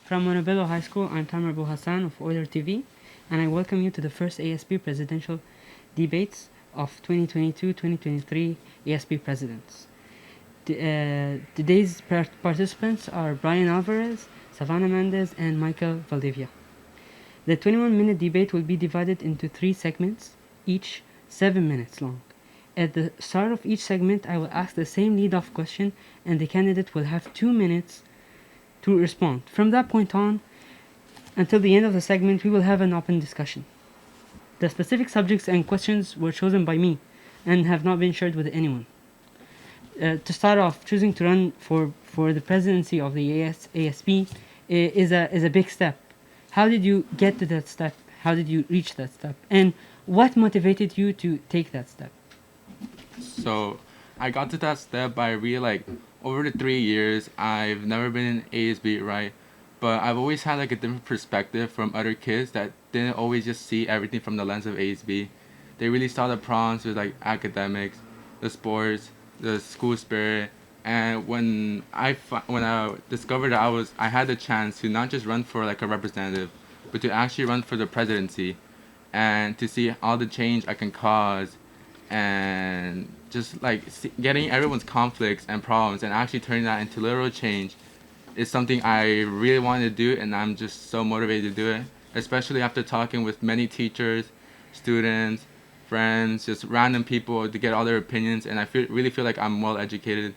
From Montebello High School, I'm Tamer Abu Hassan of Euler TV, and I welcome you to the first ASB Presidential Debates of 2022-2023 ASB Presidents. Today's participants are Brian Alvarez, Savannah Mendez, and Michael Valdivia. The 21-minute debate will be divided into 3 segments, each 7 minutes long. At the start of each segment, I will ask the same lead-off question, and the candidate will have 2 minutes to respond. From that point on, until the end of the segment, we will have an open discussion. The specific subjects and questions were chosen by me and have not been shared with anyone. To start off, choosing to run for the presidency of the ASB is a big step. How did you get to that step? How did you reach that step? And what motivated you to take that step? So I got to that step by really over the 3 years, I've never been in ASB, right? But I've always had a different perspective from other kids that didn't always just see everything from the lens of ASB. They really saw the prongs with academics, the sports, the school spirit, and when I discovered that I had the chance to not just run for a representative, but to actually run for the presidency, and to see all the change I can cause, and just getting everyone's conflicts and problems and actually turning that into literal change is something I really want to do, and I'm just so motivated to do it, especially after talking with many teachers, students, friends, just random people to get all their opinions, and I really feel like I'm well educated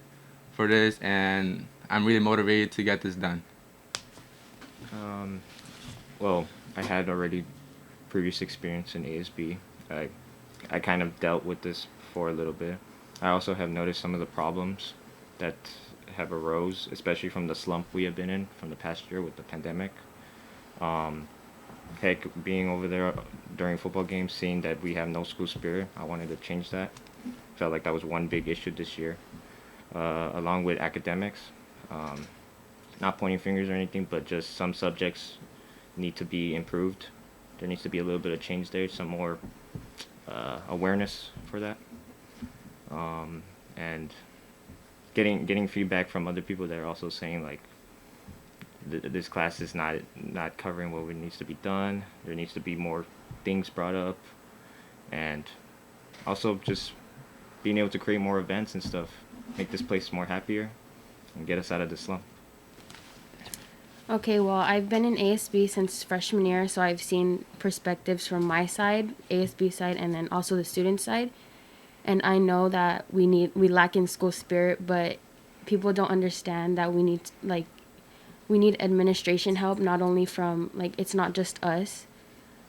for this, and I'm really motivated to get this done. Well, I had already previous experience in ASB. I kind of dealt with this for a little bit. I also have noticed some of the problems that have arose, especially from the slump we have been in from the past year with the pandemic. Heck, being over there during football games, seeing that we have no school spirit, I wanted to change that. Felt like that was one big issue this year. Along with academics, not pointing fingers or anything, but just some subjects need to be improved. There needs to be a little bit of change there, some more awareness for that, and getting feedback from other people that are also saying this class is not covering what needs to be done. There needs to be more things brought up, and also just being able to create more events and stuff, make this place more happier, and get us out of the slump. Okay, well, I've been in ASB since freshman year, so I've seen perspectives from my side, ASB side, and then also the student side. And I know that we lack in school spirit, but people don't understand that we need administration help, not only from, it's not just us.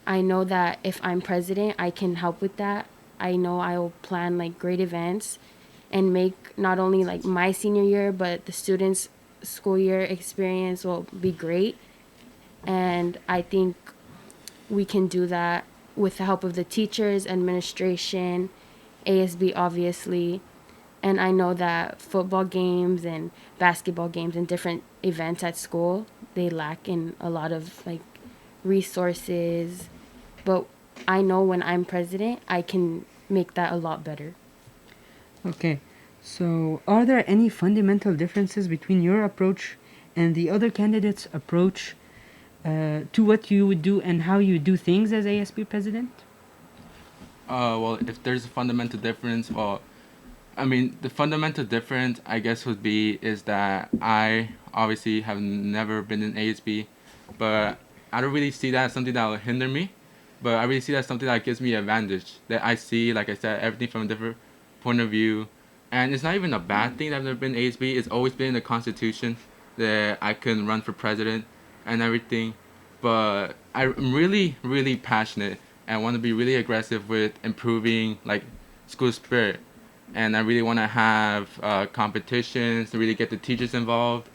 I know that if I'm president, I can help with that. I know I will plan, great events and make not only, my senior year, but the students' school year experience will be great. And I think we can do that with the help of the teachers, administration, ASB, obviously. And I know that football games and basketball games and different events at school, they lack in a lot of resources. But I know when I'm president, I can make that a lot better. Okay, so are there any fundamental differences between your approach and the other candidates' approach to what you would do and how you do things as ASB president? Well, if there's a fundamental difference, the fundamental difference, I guess, is that I obviously have never been in ASB, but I don't really see that as something that will hinder me, but I really see that as something that gives me an advantage, that I see, like I said, everything from a different point of view, and it's not even a bad thing that I've never been in ASB. It's always been in the Constitution that I can run for president and everything, but I'm really, really passionate and want to be really aggressive with improving school spirit, and I really want to have competitions to really get the teachers involved,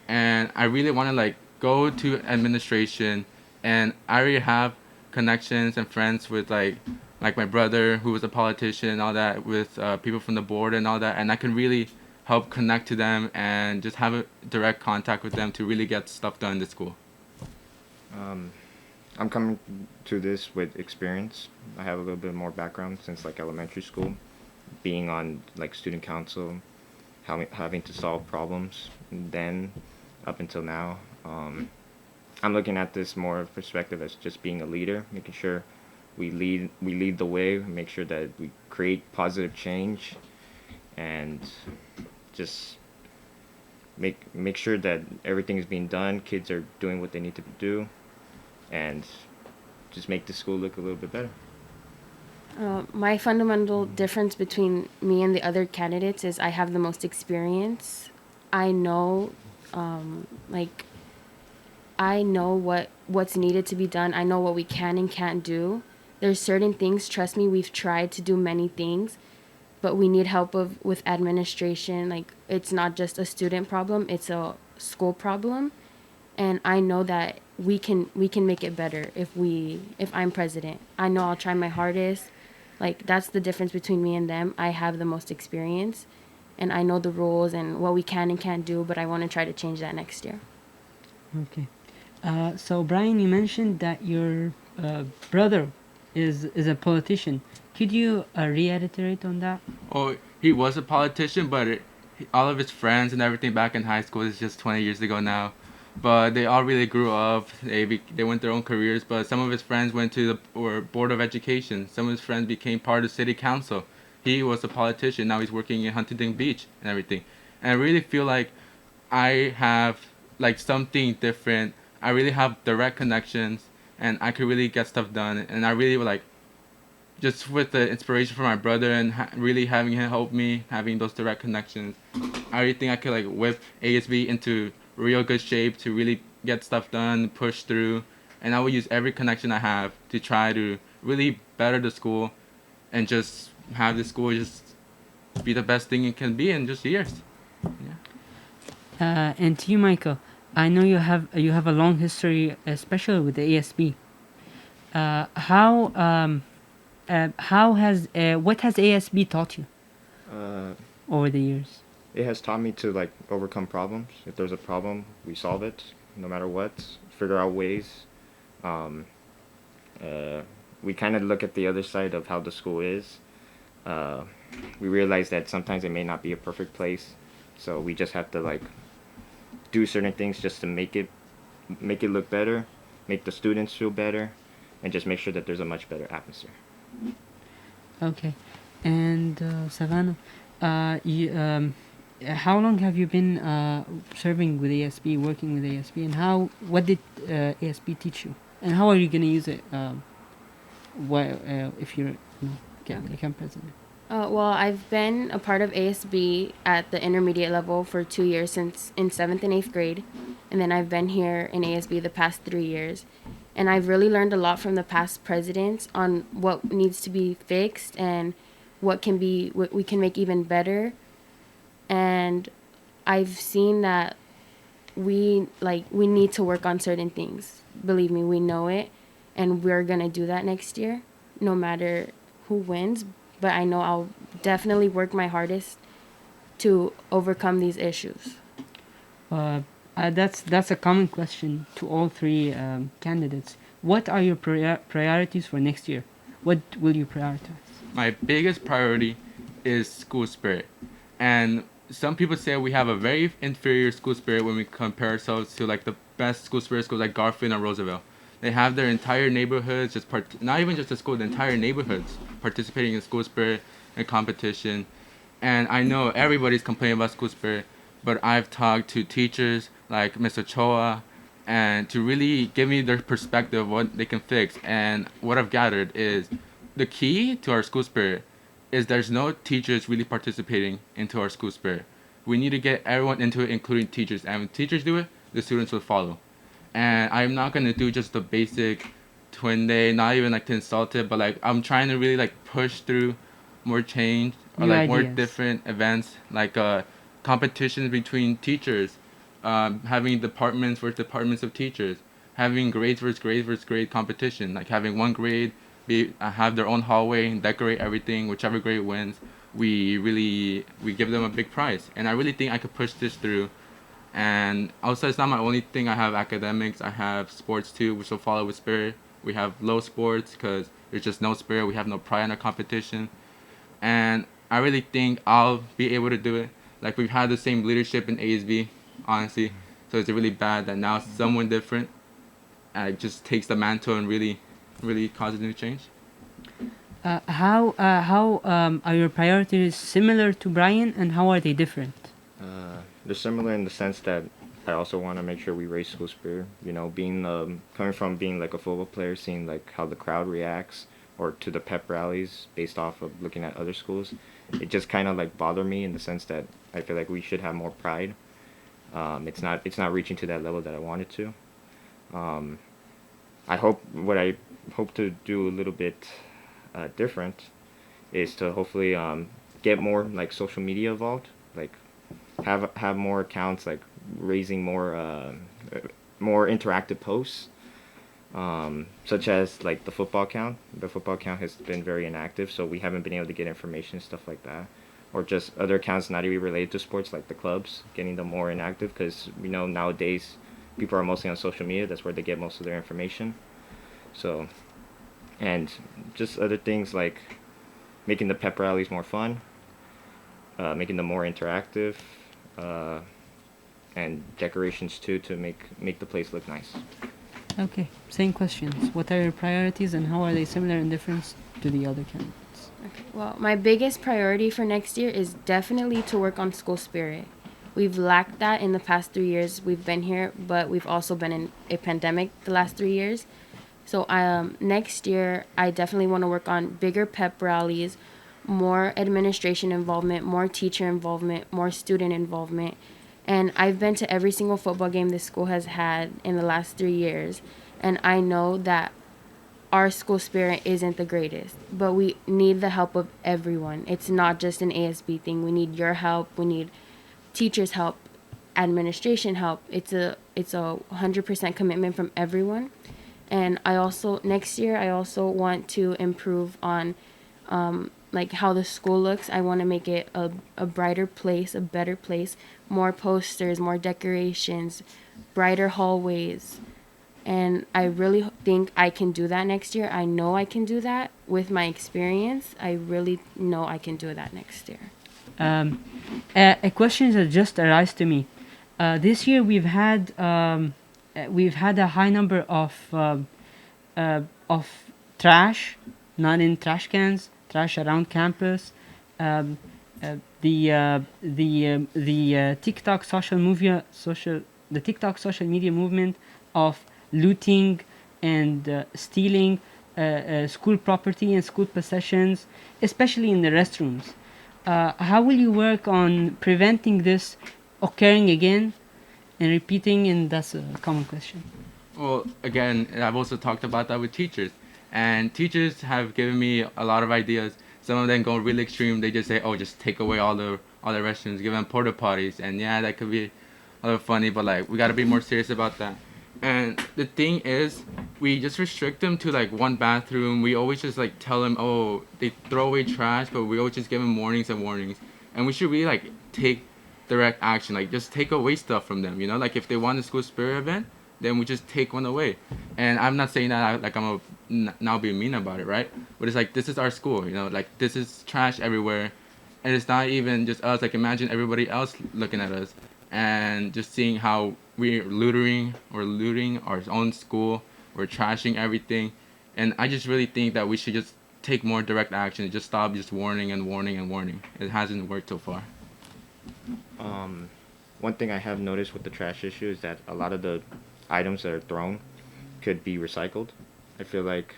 and I really want to go to administration, and I already have connections and friends with my brother who was a politician and all that, with people from the board and all that, and I can really help connect to them and just have a direct contact with them to really get stuff done in the school. I'm coming to this with experience. I have a little bit more background since elementary school, being on student council, having to solve problems then up until now. I'm looking at this more perspective as just being a leader, making sure we lead the way, make sure that we create positive change, and just make sure that everything is being done. Kids are doing what they need to do, and just make the school look a little bit better. My fundamental difference between me and the other candidates is I have the most experience. I know, like, I know what's needed to be done. I know what we can and can't do. There's certain things, trust me, we've tried to do many things, but we need help with administration. Like, it's not just a student problem, it's a school problem. And I know that we can make it better if I'm president. I know I'll try my hardest. Like, that's the difference between me and them. I have the most experience, and I know the rules and what we can and can't do, but I want to try to change that next year. Okay. So Brian, you mentioned that your brother is a politician. Could you reiterate on that? Oh, he was a politician, but all of his friends and everything back in high school is just 20 years ago now. But they all really grew up. They went their own careers. But some of his friends went to the board of education. Some of his friends became part of city council. He was a politician. Now he's working in Huntington Beach and everything. And I really feel like I have like something different. I really have direct connections, and I could really get stuff done. And I really would like just with the inspiration from my brother and really having him help me, having those direct connections, I really think I could like whip ASB into real good shape to really get stuff done, push through, and I will use every connection I have to try to really better the school and just have the school just be the best thing it can be in just years. Yeah. And to you, Michael, I know you have a long history, especially with the ASB. What has ASB taught you Uh, over the years? it has taught me to like overcome problems. If there's a problem, we solve it, no matter what. Figure out ways. Um, we kind of look at the other side of how the school is. Uh, we realize that sometimes it may not be a perfect place, so we just have to like do certain things just to make it look better, make the students feel better, and just make sure that there's a much better atmosphere. Okay. And Savannah, how long have you been serving with ASB, working with ASB, and what did ASB teach you, and how are you gonna use it? If you're become president? Well, I've been a part of ASB at the intermediate level for 2 years, since in 7th and 8th grade. And then I've been here in ASB the past 3 years. And I've really learned a lot from the past presidents on what needs to be fixed and what we can make even better. And I've seen that we need to work on certain things. Believe me, we know it, and we're going to do that next year, no matter who wins. But I know I'll definitely work my hardest to overcome these issues. That's a common question to all three candidates. What are your priorities for next year? What will you prioritize? My biggest priority is school spirit. And some people say we have a very inferior school spirit when we compare ourselves to like the best school spirit schools like Garfield and Roosevelt. They have their entire neighborhoods, not even just the school, the entire neighborhoods participating in school spirit and competition. And I know everybody's complaining about school spirit, but I've talked to teachers like Ms. Ochoa and to really give me their perspective of what they can fix. And what I've gathered is the key to our school spirit is there's no teachers really participating into our school spirit. We need to get everyone into it, including teachers. And when teachers do it, the students will follow. And I'm not going to do just the basic twin day, not even like to insult it, but like I'm trying to really like push through more change or New like more ideas. different events, like competitions between teachers, having departments versus departments of teachers, having grades versus grade competition, like having one grade have their own hallway and decorate everything. Whichever grade wins, we give them a big prize. And I really think I could push this through. And also, it's not my only thing. I have academics. I have sports too, which will follow with spirit. We have low sports because there's just no spirit. We have no pride in our competition. And I really think I'll be able to do it. Like, we've had the same leadership in ASB, honestly. So it's really bad that now someone different just takes the mantle and really causes new change. How are your priorities similar to Brian, and how are they different? They're similar in the sense that I also want to make sure we raise school spirit. You know, being coming from being like a football player, seeing like how the crowd reacts, or to the pep rallies based off of looking at other schools, it just kind of like bothered me in the sense that I feel like we should have more pride. It's not reaching to that level that I wanted to. What I hope to do a little bit different is to hopefully get more like social media involved, like have more accounts, like raising more interactive posts, such as like the football account. The football account has been very inactive, so we haven't been able to get information and stuff like that, or just other accounts not even related to sports, like the clubs, getting them more inactive, because we know nowadays people are mostly on social media. That's where they get most of their information. So, and just other things like making the pep rallies more fun, making them more interactive, and decorations too, to make the place look nice. Okay, same questions. What are your priorities, and how are they similar and different to the other candidates? Okay. Well, my biggest priority for next year is definitely to work on school spirit. We've lacked that in the past 3 years we've been here, but we've also been in a pandemic the last 3 years. So next year, I definitely want to work on bigger pep rallies, more administration involvement, more teacher involvement, more student involvement. And I've been to every single football game this school has had in the last 3 years. And I know that our school spirit isn't the greatest, but we need the help of everyone. It's not just an ASB thing. We need your help. We need teachers' help, administration help. It's a 100% commitment from everyone. And next year, I also want to improve on like how the school looks. I want to make it a brighter place, a better place, more posters, more decorations, brighter hallways. And I really think I can do that next year. I know I can do that with my experience. I really know I can do that next year. A question that just arose to me. This year we've had a high number of trash, not in trash cans, trash around campus. The TikTok social media movement of looting and stealing school property and school possessions, especially in the restrooms. How will you work on preventing this occurring again and repeating? And that's a common question. Well, again, I've also talked about that with teachers, and teachers have given me a lot of ideas. Some of them go really extreme. They just say, "Oh, just take away all the restrooms, give them porta potties," and yeah, that could be a little funny, but like we gotta be more serious about that. And the thing is, we just restrict them to like one bathroom. We always just like tell them, "Oh, they throw away trash," but we always just give them warnings and warnings. And we should really like take direct action, like just take away stuff from them. You know, like if they want a school spirit event, then we just take one away. And I'm not saying that I'm now being mean about it, right? But it's like, this is our school, you know, like this is trash everywhere. And it's not even just us, like imagine everybody else looking at us and just seeing how we're looting our own school, we're trashing everything. And I just really think that we should just take more direct action and just stop just warning and warning and warning. It hasn't worked so far. One thing I have noticed with the trash issue is that a lot of the items that are thrown could be recycled. I feel like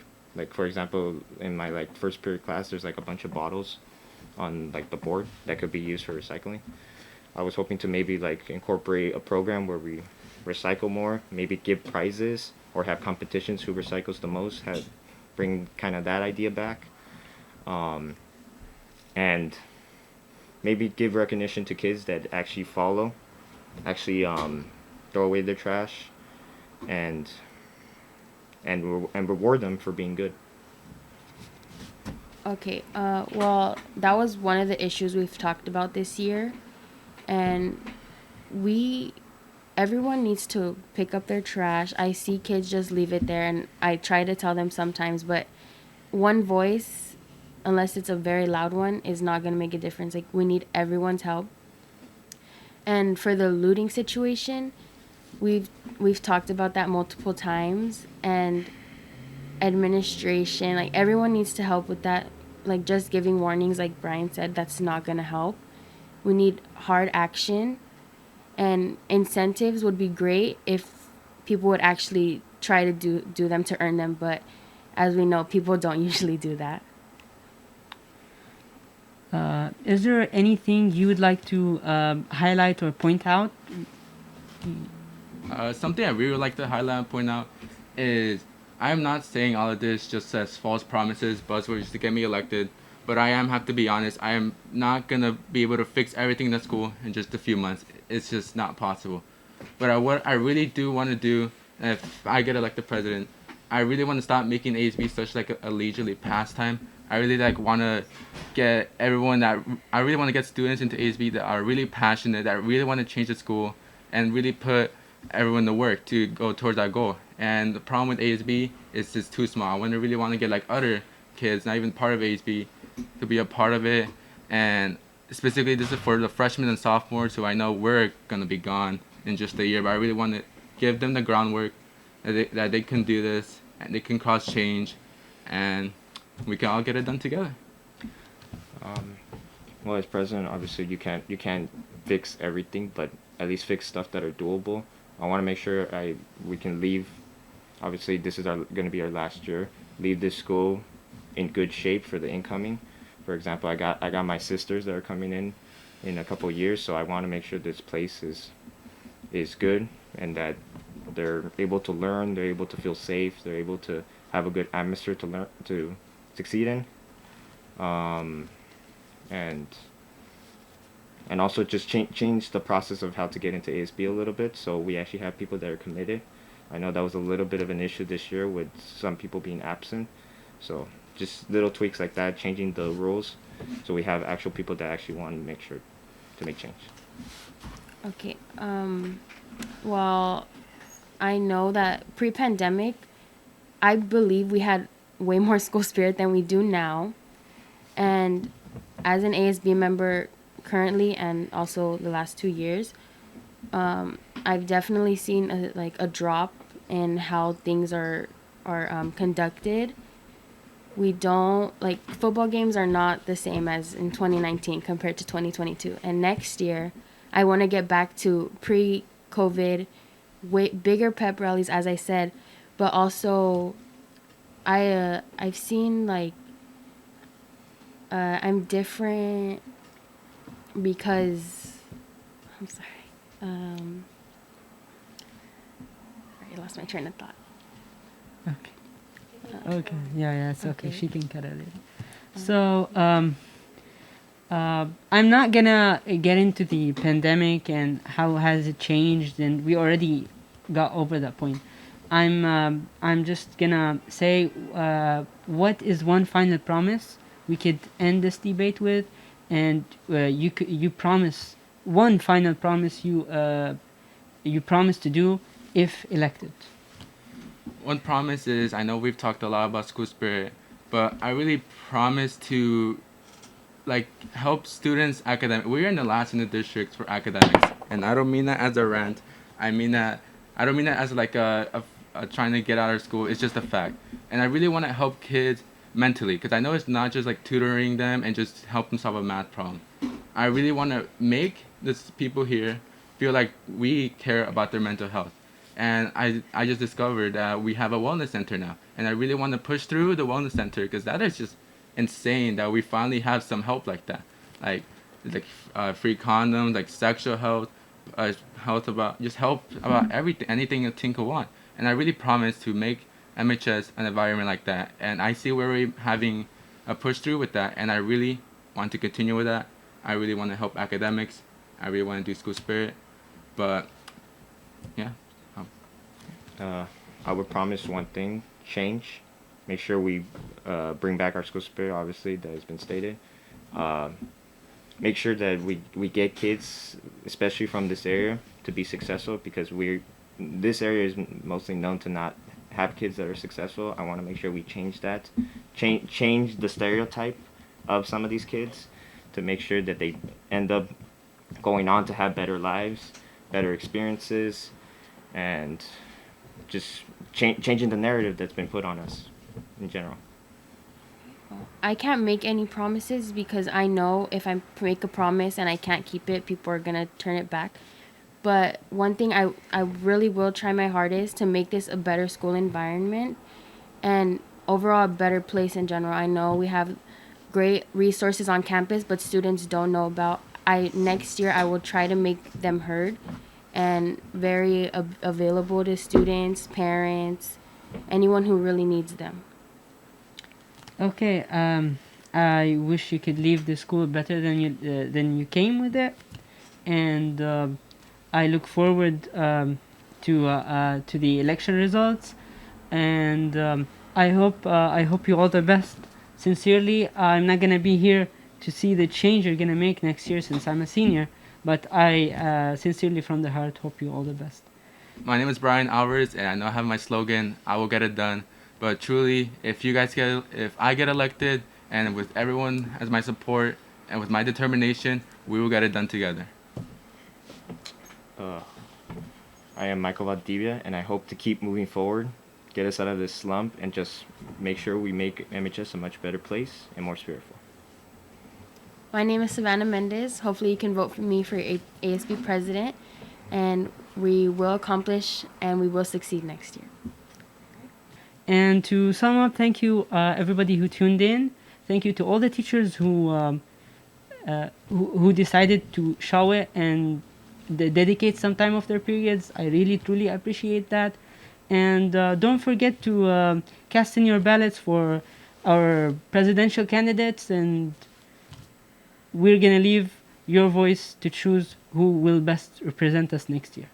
for example, in my like first period class, there's like a bunch of bottles on like the board that could be used for recycling. I was hoping to maybe like incorporate a program where we recycle more, maybe give prizes or have competitions who recycles the most, bring kind of that idea back, and maybe give recognition to kids that actually throw away their trash, and reward them for being good. Okay, well, that was one of the issues we've talked about this year, and everyone needs to pick up their trash. I see kids just leave it there, and I try to tell them sometimes, but one voice, unless it's a very loud one, is not going to make a difference. Like, we need everyone's help. And for the looting situation, we've talked about that multiple times, and administration, like everyone needs to help with that. Like just giving warnings, like Brian said, that's not gonna help. We need hard action, and incentives would be great if people would actually try to do them to earn them, but as we know, people don't usually do that. Is there anything you would like to highlight or point out? Something I really would like to highlight and point out is I'm not saying all of this just as false promises, buzzwords to get me elected, but I have to be honest, I am not going to be able to fix everything in the school in just a few months. It's just not possible. But what I really do want to do, if I get elected president, I really want to stop making ASB such like a leisurely pastime. I really want to get everyone I really want to get students into ASB that are really passionate, that really want to change the school and really put everyone to work to go towards that goal. And the problem with ASB is it's too small. I really want to get like other kids, not even part of ASB, to be a part of it. And specifically, this is for the freshmen and sophomores who I know we're going to be gone in just a year, but I really want to give them the groundwork that they can do this and they can cross change and we can all get it done together. Well, as president, obviously you can't fix everything, but at least fix stuff that are doable. I want to make sure we can leave. Obviously, this is going to be our last year. Leave this school in good shape for the incoming. For example, I got my sisters that are coming in a couple of years, so I want to make sure this place is good and that they're able to learn, they're able to feel safe, they're able to have a good atmosphere to succeed in. And also just change the process of how to get into ASB a little bit, so we actually have people that are committed. I know that was a little bit of an issue this year with some people being absent, so just little tweaks like that, changing the rules, so we have actual people that actually want to make sure to make change. Okay. Well, I know that pre-pandemic, I believe we had way more school spirit than we do now, and as an ASB member currently and also the last 2 years, I've definitely seen a drop in how things are conducted. We don't, like, football games are not the same as in 2019 compared to 2022. And next year, I want to get back to pre-COVID, way bigger pep rallies, as I said, but also I've seen I'm different because I'm sorry. I lost my train of thought. Okay. Okay. Yeah, it's okay. Okay. She can cut it later. So, I'm not gonna get into the pandemic and how has it changed, and we already got over that point. I'm just gonna say, what is one final promise we could end this debate with, and you promise one final promise you promise to do if elected. One promise is, I know we've talked a lot about school spirit, but I really promise to help students academic. We're in the last in the district for academics, and I don't mean that as a rant. I don't mean that as a trying to get out of school. It's just a fact, and I really want to help kids mentally, because I know it's not just like tutoring them and just help them solve a math problem. I really want to make these people here feel like we care about their mental health. And I just discovered that we have a wellness center now, and I really want to push through the wellness center, because that is just insane that we finally have some help like that, like free condoms, like sexual health, help about everything, anything a teen could want. And I really promise to make MHS an environment like that, and I see where we're having a push through with that, and I really want to continue with that. I really want to help academics. I really want to do school spirit, but yeah. I would promise one thing: change. Make sure we bring back our school spirit. Obviously, that has been stated. Make sure that we get kids, especially from this area, to be successful, because this area is mostly known to not have kids that are successful. I want to make sure we change that, change the stereotype of some of these kids, to make sure that they end up going on to have better lives, better experiences, and just changing the narrative that's been put on us in general. I can't make any promises because I know if I make a promise and I can't keep it, people are going to turn it back. But one thing I really will try my hardest to make this a better school environment and overall a better place in general. I know we have great resources on campus, but students don't know about. Next year I will try to make them heard and very available to students, parents, anyone who really needs them. Okay, I wish you could leave the school better than you came with it, and I look forward to the election results, and I hope you all the best. Sincerely, I'm not gonna be here to see the change you're gonna make next year since I'm a senior, but I sincerely from the heart hope you all the best. My name is Brian Alvarez, and I know I have my slogan, I will get it done. But truly, if I get elected, and with everyone as my support, and with my determination, we will get it done together. I am Michael Valdivia, and I hope to keep moving forward, get us out of this slump, and just make sure we make MHS a much better place and more spiritful. My name is Savannah Mendez. Hopefully you can vote for me for ASB president, and we will accomplish and we will succeed next year. And to sum up, thank you everybody who tuned in. Thank you to all the teachers who decided to show it and dedicate some time of their periods. I really truly appreciate that. And don't forget to cast in your ballots for our presidential candidates, and we're gonna leave your voice to choose who will best represent us next year.